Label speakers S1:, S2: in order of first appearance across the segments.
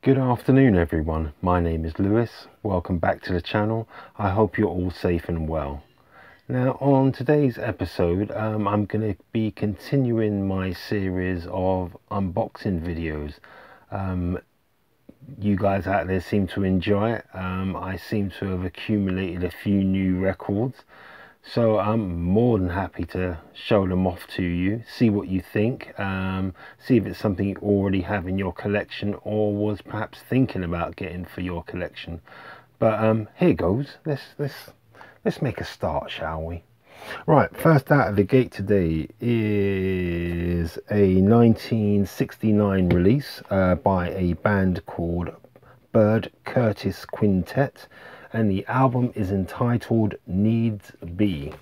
S1: Good afternoon everyone, my name is Lewis. Welcome back to the channel. I hope you're all safe and well. Now on today's episode I'm going to be continuing my series of unboxing videos. You guys out there seem to enjoy it. I seem to have accumulated a few new records, so I'm more than happy to show them off to you, see what you think, see if it's something you already have in your collection or was perhaps thinking about getting for your collection. But here goes. Let's make a start, shall we? Right, first out of the gate today is a 1969 release by a band called Bird Curtis Quintet, and the album is entitled Needs Be.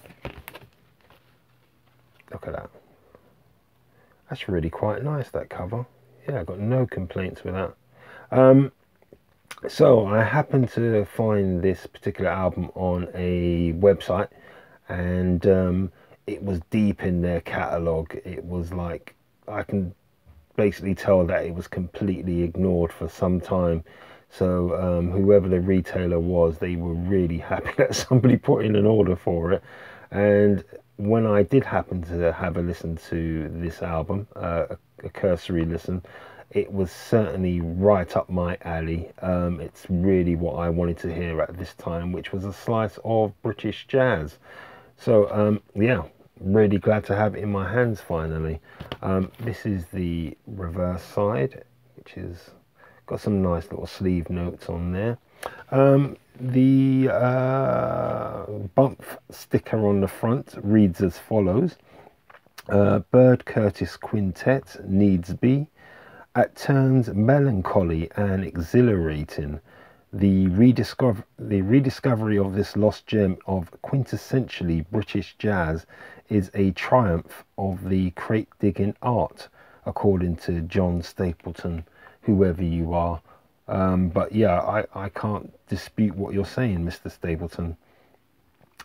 S1: Look at that. That's really quite nice, that cover. Yeah, I've got no complaints with that. So I happened to find this particular album on a website, and it was deep in their catalogue. It was like, I can basically tell that it was completely ignored for some time. So whoever the retailer was, they were really happy that somebody put in an order for it. And when I did happen to have a listen to this album, a cursory listen, it was certainly right up my alley. It's really what I wanted to hear at this time, which was a slice of British jazz. So yeah, really glad to have it in my hands finally. This is the reverse side, which is got some nice little sleeve notes on there. The bump sticker on the front reads as follows: Bird Curtis Quintet, Needs Be. At turns melancholy and exhilarating, the rediscovery of this lost gem of quintessentially British jazz is a triumph of the crate digging art, according to John Stapleton, whoever you are. But yeah, I can't dispute what you're saying, Mr. Stapleton.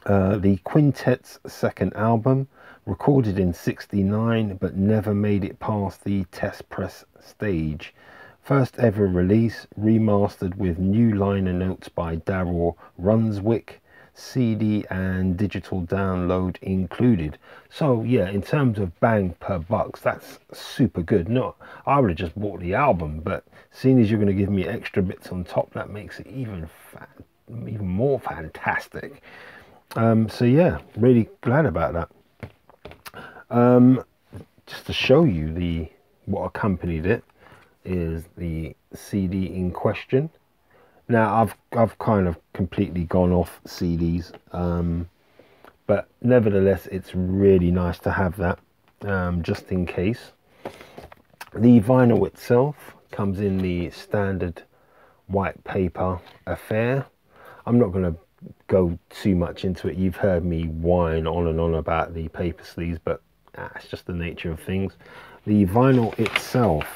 S1: The quintet's second album, recorded in '69 but never made it past the test press stage. First ever release, remastered with new liner notes by Darryl Runswick, CD and digital download included. So yeah, in terms of bang per bucks, that's super good. No, I would have just bought the album, but seeing as you're going to give me extra bits on top, that makes it even more fantastic. So yeah, really glad about that. Just to show you what accompanied it is the CD in question. Now I've kind of completely gone off CDs, but nevertheless it's really nice to have that, just in case. The vinyl itself comes in the standard white paper affair. I'm not going to go too much into it. You've heard me whine on and on about the paper sleeves, but it's just the nature of things. The vinyl itself,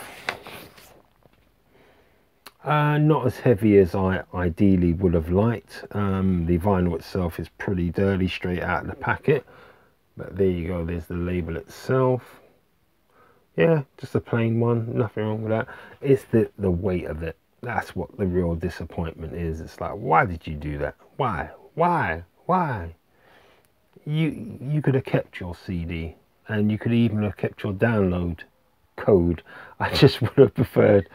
S1: not as heavy as I ideally would have liked. The vinyl itself is pretty dirty straight out of the packet, but there you go, there's the label itself. Yeah, just a plain one, nothing wrong with that. It's the weight of it. That's what the real disappointment is. It's like, why did you do that? Why you could have kept your CD, and you could even have kept your download code. I just would have preferred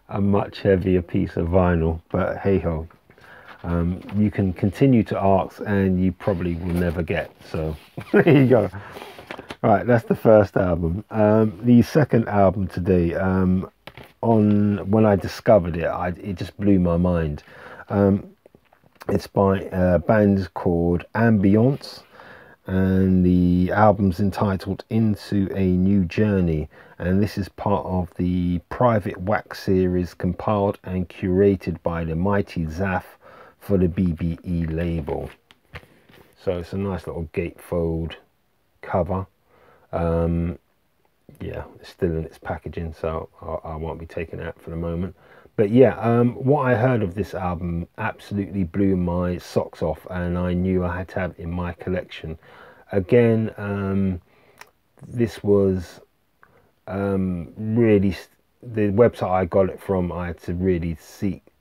S1: a much heavier piece of vinyl, but hey ho, you can continue to ask and you probably will never get. So there you go. Right, that's the first album. The second album today, when I discovered it, it just blew my mind. It's by a band called Ambiance, and the album's entitled Into a New Journey, and this is part of the Private Wax series compiled and curated by the mighty Zaf for the BBE label. So it's a nice little gatefold cover. Yeah, it's still in its packaging, so I won't be taking it out for the moment. But yeah, what I heard of this album absolutely blew my socks off, and I knew I had to have it in my collection. Again, this was really the website I got it from, I had to really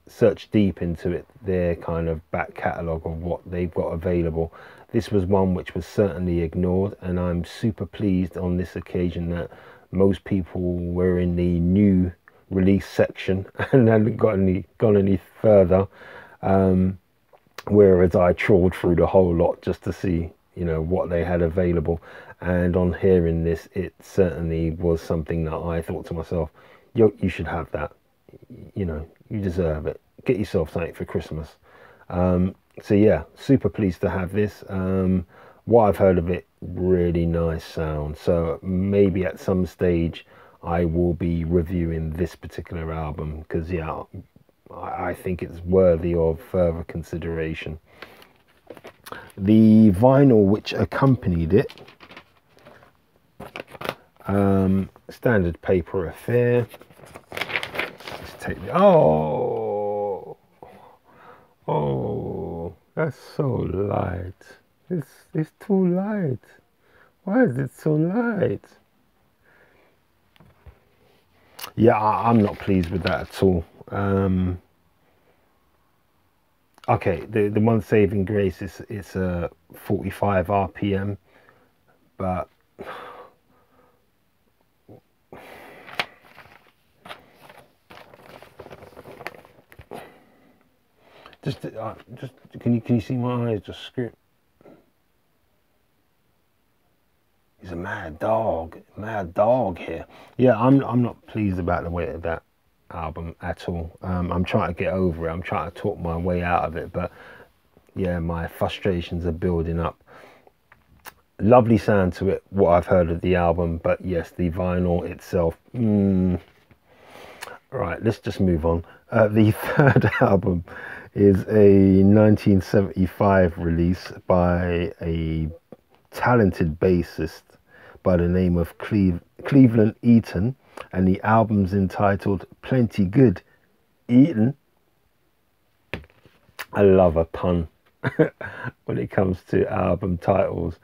S1: search deep into it, their kind of back catalogue of what they've got available. This was one which was certainly ignored, and I'm super pleased on this occasion that most people were in the new release section and hadn't gone any further, whereas I trawled through the whole lot just to see, you know, what they had available. And on hearing this, it certainly was something that I thought to myself, you should have that, you know, you deserve it, get yourself something for Christmas. So yeah, super pleased to have this. What I've heard of it, really nice sound, so maybe at some stage I will be reviewing this particular album, because yeah, I think it's worthy of further consideration. The vinyl which accompanied it, standard paper affair. Let's take the, oh, that's so light. It's too light. Why is it so light? Yeah, I'm not pleased with that at all. Okay, the one saving grace is it's a 45 RPM, but just can you see my eyes just script? He's a mad dog here. Yeah, I'm not pleased about the weight of that album at all. I'm trying to get over it. I'm trying to talk my way out of it, but yeah, my frustrations are building up. Lovely sound to it, what I've heard of the album, but yes, the vinyl itself. Right, let's just move on. The third album is a 1975 release by a talented bassist by the name of Cleveland Eaton, and the album's entitled Plenty Good Eaton. I love a pun when it comes to album titles.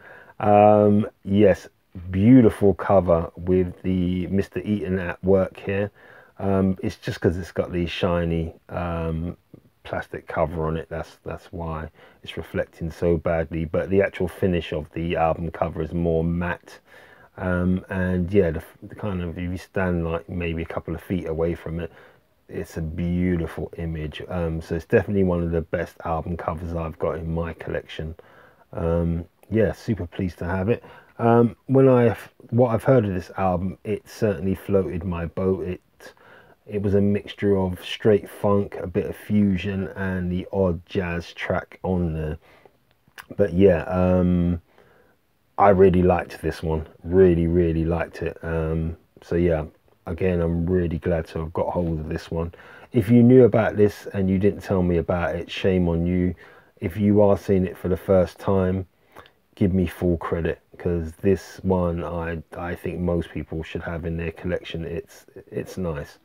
S1: Yes, beautiful cover with the Mr. Eaton at work here. It's just because it's got the shiny plastic cover on it, that's why it's reflecting so badly, but the actual finish of the album cover is more matte, and yeah, the kind of, if you stand like maybe a couple of feet away from it, it's a beautiful image. So it's definitely one of the best album covers I've got in my collection. Yeah, super pleased to have it. What I've heard of this album, it certainly floated my boat. It was a mixture of straight funk, a bit of fusion, and the odd jazz track on there. But yeah, I really liked this one. Really liked it. So yeah, again, I'm really glad to have got hold of this one. If you knew about this and you didn't tell me about it, shame on you. If you are seeing it for the first time, give me full credit, because this one I think most people should have in their collection. It's nice.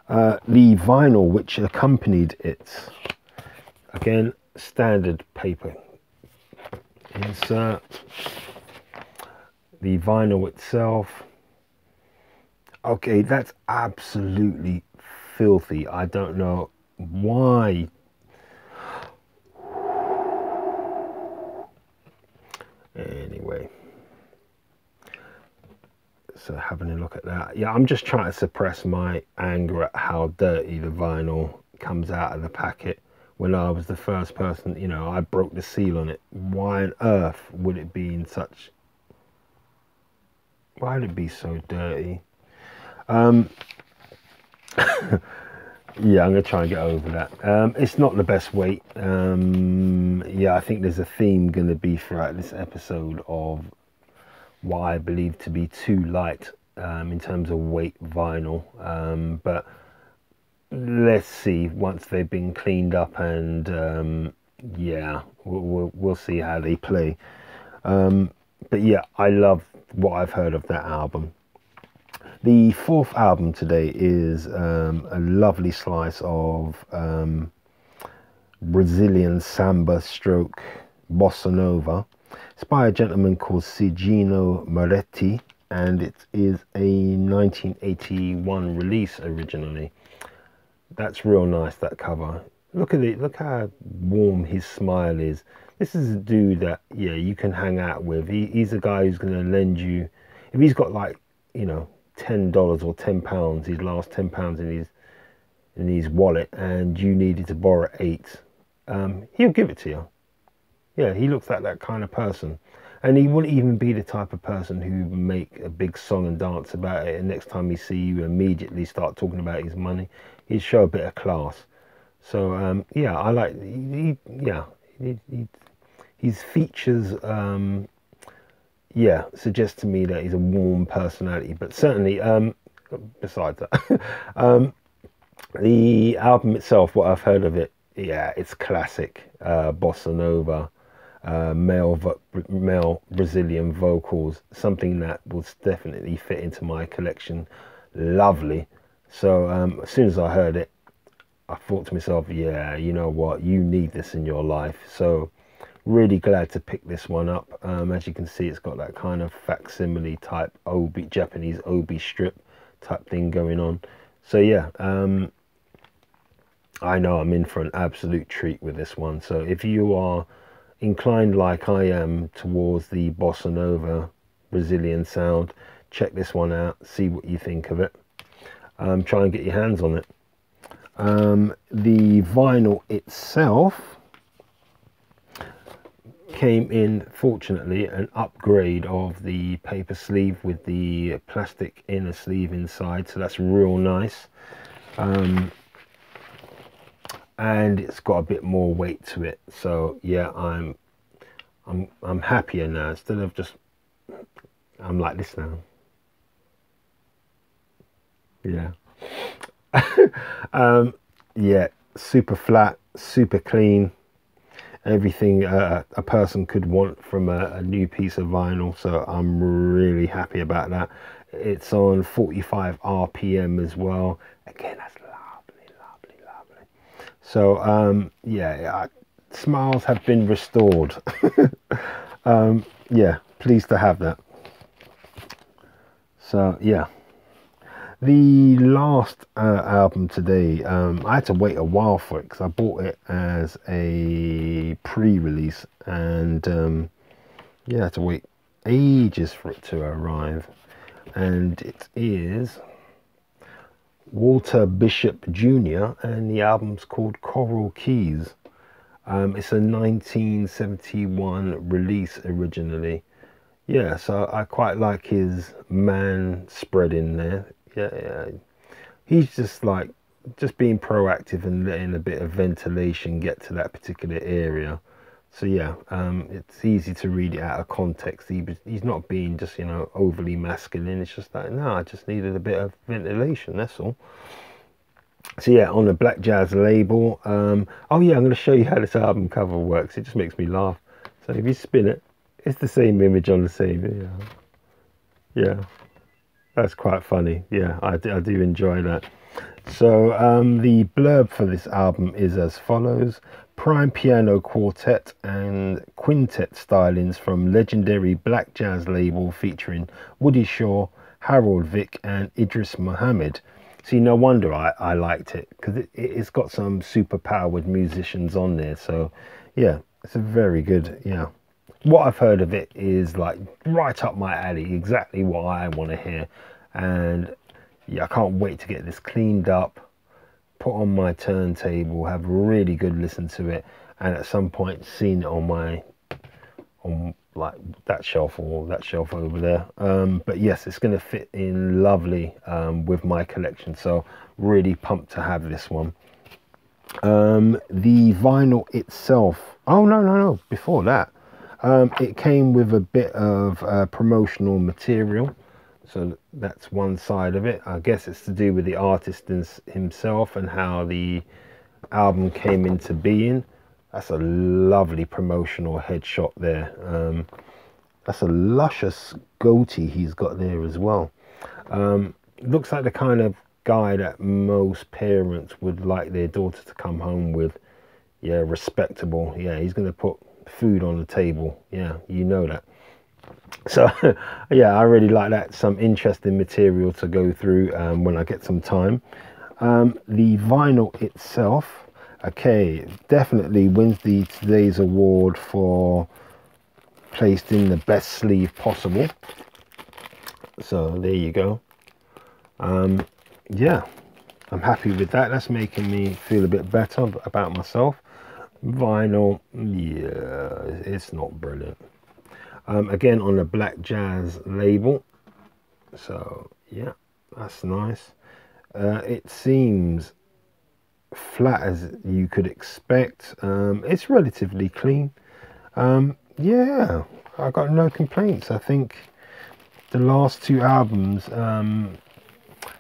S1: The vinyl which accompanied it, again, standard paper insert. The vinyl itself, okay, that's absolutely filthy. I don't know why. Anyway, so having a look at that, yeah, I'm just trying to suppress my anger at how dirty the vinyl comes out of the packet when I was the first person, you know, I broke the seal on it. Why on earth would it be in such, why would it be so dirty? Yeah, I'm gonna try and get over that. It's not the best weight. Yeah, I think there's a theme gonna be throughout this episode of what I believe to be too light in terms of weight vinyl, but let's see once they've been cleaned up, and yeah, we'll see how they play. But yeah, I love what I've heard of that album. The fourth album today is a lovely slice of Brazilian samba stroke bossa nova. It's by a gentleman called Serginho Moretti, and it is a 1981 release originally. That's real nice, that cover. Look at it, look how warm his smile is. This is a dude that, yeah, you can hang out with. He's a guy who's going to lend you, if he's got like, you know, $10 or £10, his last £10 in his wallet, and you needed to borrow 8, he'll give it to you. Yeah, he looks like that kind of person. And he wouldn't even be the type of person who make a big song and dance about it, and next time he see you immediately start talking about his money. He'd show a bit of class. So yeah, I like his features yeah, suggest to me that he's a warm personality. But certainly besides that, the album itself, what I've heard of it, yeah, it's classic bossa nova, male Brazilian vocals, something that will definitely fit into my collection. Lovely. So as soon as I heard it, I thought to myself, yeah, you know what, you need this in your life. So really glad to pick this one up. As you can see, it's got that kind of facsimile type obi, Japanese obi strip type thing going on. So yeah, I know I'm in for an absolute treat with this one. So if you are inclined like I am towards the bossa nova Brazilian sound, check this one out, see what you think of it. Try and get your hands on it. The vinyl itself came in, fortunately, an upgrade of the paper sleeve with the plastic inner sleeve inside, so that's real nice. And it's got a bit more weight to it, so yeah, I'm happier now. Instead of just, I'm like this now. Yeah. Yeah, super flat, super clean, everything a person could want from a new piece of vinyl. So I'm really happy about that. It's on 45 RPM as well. Again, that's lovely, lovely, lovely. So yeah, smiles have been restored. Yeah, pleased to have that. So yeah, the last album today, I had to wait a while for it because I bought it as a pre-release, and yeah, I had to wait ages for it to arrive. And it is Walter Bishop Jr. and the album's called Coral Keys. It's a 1971 release originally. Yeah, so I quite like his man spread in there. Yeah, he's just like being proactive and letting a bit of ventilation get to that particular area. So yeah, it's easy to read it out of context. He's not being just, you know, overly masculine. It's just like, no, I just needed a bit of ventilation, that's all. So yeah, on the Black Jazz label. Oh yeah, I'm going to show you how this album cover works. It just makes me laugh. So if you spin it, it's the same image on the same video. Yeah, that's quite funny. Yeah, I do enjoy that. So the blurb for this album is as follows: prime piano quartet and quintet stylings from legendary Black Jazz label featuring Woody Shaw, Harold Vick and Idris Muhammad. See, no wonder I liked it, because it's got some super powered musicians on there. So yeah, it's a very good, yeah. What I've heard of it is like right up my alley, exactly what I want to hear. And yeah, I can't wait to get this cleaned up, put on my turntable, have a really good listen to it, and at some point seen it on like that shelf or that shelf over there. But yes, it's going to fit in lovely with my collection, so really pumped to have this one. The vinyl itself, oh no, before that, it came with a bit of promotional material. So that's one side of it. I guess it's to do with the artist himself and how the album came into being. That's a lovely promotional headshot there. That's a luscious goatee he's got there as well. Looks like the kind of guy that most parents would like their daughter to come home with. Yeah, respectable. Yeah, he's going to put food on the table. Yeah, you know that. So yeah, I really like that. Some interesting material to go through when I get some time. The vinyl itself, okay, definitely wins today's award for placed in the best sleeve possible. So there you go. Yeah, I'm happy with that. That's making me feel a bit better about myself. Vinyl, yeah, it's not brilliant. Again, on the Black Jazz label. So yeah, that's nice. It seems flat as you could expect. It's relatively clean. Yeah, I got no complaints. I think the last two albums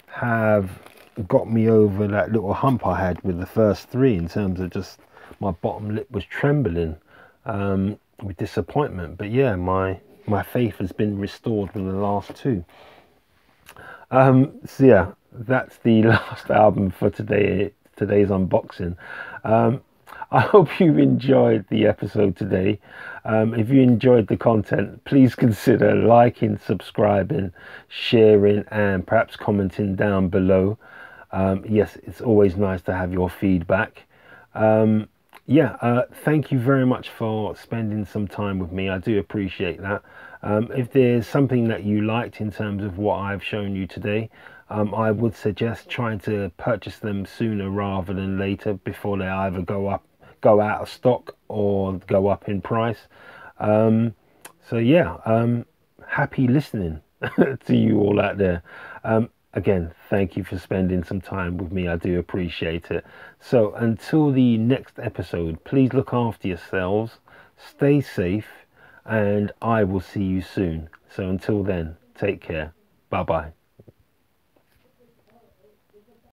S1: have got me over that little hump I had with the first three, in terms of just my bottom lip was trembling with disappointment. But yeah, my faith has been restored with the last two. So yeah, that's the last album for today's unboxing. I hope you enjoyed the episode today. If you enjoyed the content, please consider liking, subscribing, sharing, and perhaps commenting down below. Yes, it's always nice to have your feedback. Thank you very much for spending some time with me. I do appreciate that. If there's something that you liked in terms of what I've shown you today, I would suggest trying to purchase them sooner rather than later, before they either go out of stock or go up in price. So yeah, happy listening to you all out there. Again, thank you for spending some time with me. I do appreciate it. So until the next episode, please look after yourselves, stay safe, and I will see you soon. So until then, take care. Bye bye.